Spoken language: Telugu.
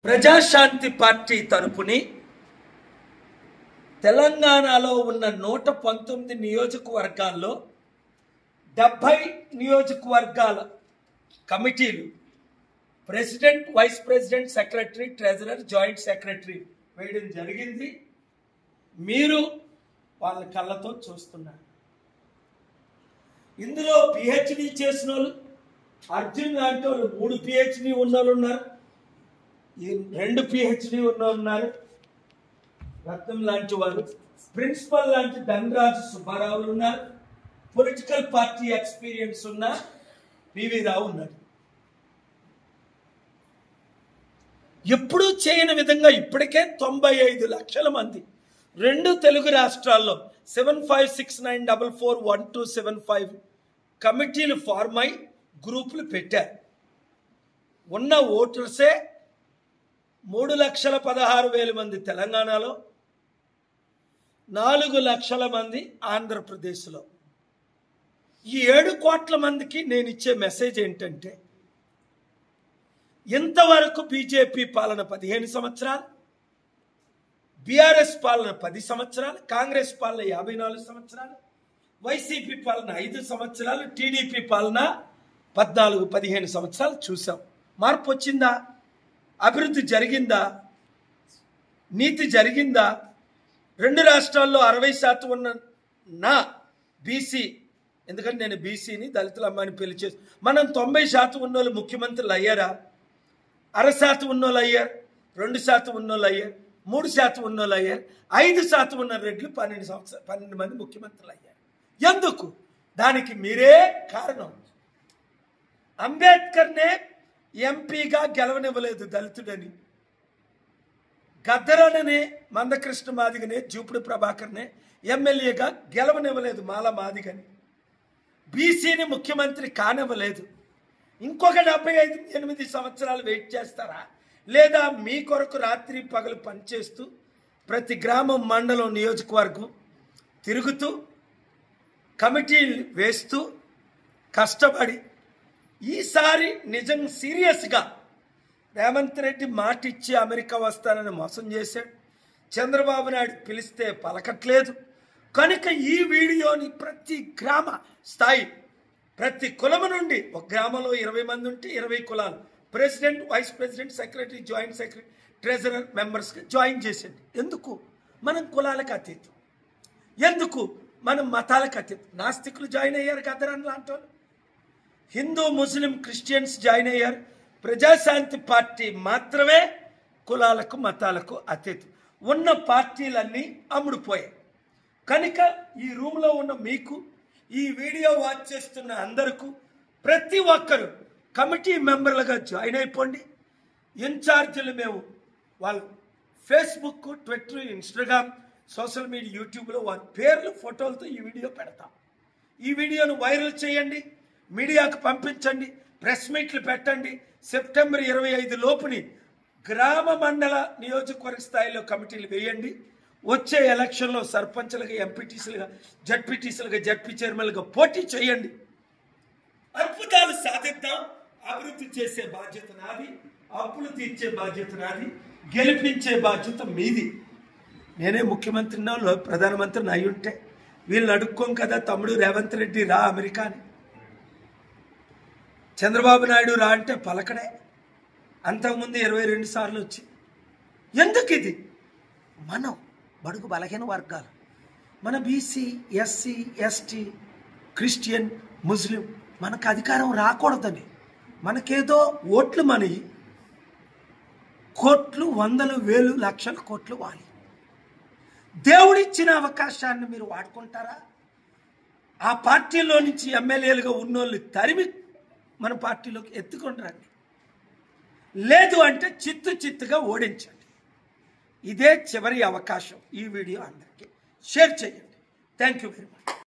ప్రజాశాంతి పార్టీ తరపుని తెలంగాణలో ఉన్న 119 నియోజకవర్గాల్లో 70 నియోజకవర్గాల కమిటీలు president, vice president, secretary, treasurer, joint secretary వేయడం జరిగింది. మీరు వాళ్ళ కళ్ళతో చూస్తున్నారు. ఇందులో పిహెచ్డి చేసిన వాళ్ళు, అర్జున్ లాంటి వాళ్ళు 3 పిహెచ్డి ఉన్న వాళ్ళు ఉన్నారు, 2 పిహెచ్డి ఉన్నవాళ్ళు ఉన్నారు, రత్నం లాంటి వారు, ప్రిన్సిపల్ లాంటి ధనరాజు సుబ్బారావులు ఉన్నారు, పొలిటికల్ పార్టీ ఎక్స్పీరియన్స్ ఉన్న పివి రావు ఉన్నారు. ఎప్పుడూ చేయని విధంగా ఇప్పటికే 95 లక్షల మంది 2 తెలుగు రాష్ట్రాల్లో 7569441275 కమిటీలు ఫార్మ్ అయి గ్రూపులు పెట్టారు. ఉన్న ఓటర్సే 3,16,000 మంది తెలంగాణలో, 4 లక్షల మంది ఆంధ్రప్రదేశ్లో. ఈ 7 కోట్ల మందికి నేను ఇచ్చే మెసేజ్ ఏంటంటే, ఇంతవరకు బీజేపీ పాలన 15 సంవత్సరాలు, బీఆర్ఎస్ పాలన 10 సంవత్సరాలు, కాంగ్రెస్ పాలన 54 సంవత్సరాలు, వైసీపీ పాలన 5 సంవత్సరాలు, టీడీపీ పాలన 14-15 సంవత్సరాలు చూసాం. మార్పు వచ్చిందా? అభివృద్ధి జరిగిందా? నీతి జరిగిందా? 2 రాష్ట్రాల్లో 60% ఉన్న నా బీసీ, ఎందుకంటే నేను బీసీని, దళితుల అమ్మాయిని పెళ్లి చేసి, మనం 90% ఉన్నోళ్ళు ముఖ్యమంత్రులు అయ్యారా? 1/2% ఉన్నోళ్ళు అయ్యారు, 2% ఉన్నోళ్ళు అయ్యారు, 3% ఉన్నోళ్ళు అయ్యారు, 5% ఉన్న రెడ్లు 12 మంది ముఖ్యమంత్రులు అయ్యారు. ఎందుకు? దానికి మీరే కారణం. అంబేద్కర్నే ఎంపీగా గెలవనివ్వలేదు దళితుడని, గద్దరనే, మందకృష్ణ మాదిగనే, జూపుడు ప్రభాకర్నే ఎమ్మెల్యేగా గెలవనివ్వలేదు మాల మాదిగని, బీసీని ముఖ్యమంత్రి కానివ్వలేదు. ఇంకొక 75-8 సంవత్సరాలు వెయిట్ చేస్తారా? లేదా మీ కొరకు రాత్రి పగలు పనిచేస్తూ ప్రతి గ్రామం, మండలం, నియోజకవర్గం తిరుగుతూ కమిటీలు వేస్తూ కష్టపడి ఈసారి నిజం సీరియస్గా రేవంత్ రెడ్డి మాట ఇచ్చి అమెరికా వస్తానని మోసం చేశాడు. చంద్రబాబు నాయుడు పిలిస్తే పలకట్లేదు. కనుక ఈ వీడియోని ప్రతి గ్రామ స్థాయి, ప్రతి కులము నుండి, ఒక గ్రామంలో 20 మంది ఉంటే 20 కులాలు, president, vice president, secretary, joint secretary, treasurer మెంబర్స్కి జాయిన్ చేసేది. ఎందుకు? మనం కులాలకు అతీతం. ఎందుకు? మనం మతాలకు అతీతం. నాస్తికులు జాయిన్ అయ్యారు, గద్దరన్ లాంటి వాళ్ళు, హిందూ, ముస్లిం, క్రిస్టియన్స్ జాయిన్ అయ్యారు. ప్రజాశాంతి పార్టీ మాత్రమే కులాలకు, మతాలకు అతీతం. ఉన్న పార్టీలన్నీ అమ్ముడుపోయాయి. కనుక ఈ రూమ్లో ఉన్న మీకు, ఈ వీడియో వాచ్ చేస్తున్న అందరికీ, ప్రతి ఒక్కరు కమిటీ మెంబర్లుగా జాయిన్ అయిపోండి. ఇన్ఛార్జీలు మేము వాళ్ళు Facebook, Twitter, Instagram, social media, యూట్యూబ్లో వారి పేర్లు, ఫోటోలతో ఈ వీడియో పెడతాం. ఈ వీడియోను వైరల్ చేయండి, మీడియాకు పంపించండి, ప్రెస్ మీట్లు పెట్టండి. సెప్టెంబర్ 25 లోపుని గ్రామ, మండల, నియోజకవర్గ స్థాయిలో కమిటీలు వేయండి. వచ్చే ఎలక్షన్లో సర్పంచ్లుగా, ఎంపీటీసీలుగా, జడ్పీటీసీలుగా, జడ్పీ చైర్మన్లుగా పోటీ చేయండి. అద్భుతాలు సాధిద్దాం. అభివృద్ధి చేసే బాధ్యత నాది, అప్పులు తీర్చే బాధ్యత నాది, గెలిపించే బాధ్యత మీది. నేనే ముఖ్యమంత్రినో ప్రధానమంత్రిని అయి ఉంటే వీళ్ళని అడుక్కోం కదా, తమ్ముడు రేవంత్ రెడ్డి రా అమెరికా అని. చంద్రబాబు నాయుడు రా అంటే పలకడే. అంతకుముందు 22 సార్లు వచ్చి. ఎందుకు ఇది? మనం బడుగు బలహీన వర్గాలు, మన బీసీ, ఎస్సీ, ఎస్టీ, క్రిస్టియన్, ముస్లిం, మనకు అధికారం రాకూడదని, మనకేదో ఓట్లు మనవి, కోట్లు, వందలు, వేలు, లక్షల కోట్లు వాలి. దేవుడిచ్చిన అవకాశాన్ని మీరు వాడుకుంటారా? ఆ పార్టీలో నుంచి ఎమ్మెల్యేలుగా ఉన్నోళ్ళు తరిమి మన పార్టీలోకి ఎత్తుకొని రండి. లేదు అంటే చిత్తుగా ఓడించండి. ఇదే చివరి అవకాశం. ఈ వీడియో అందరికీ షేర్ చేయండి. Thank you very much.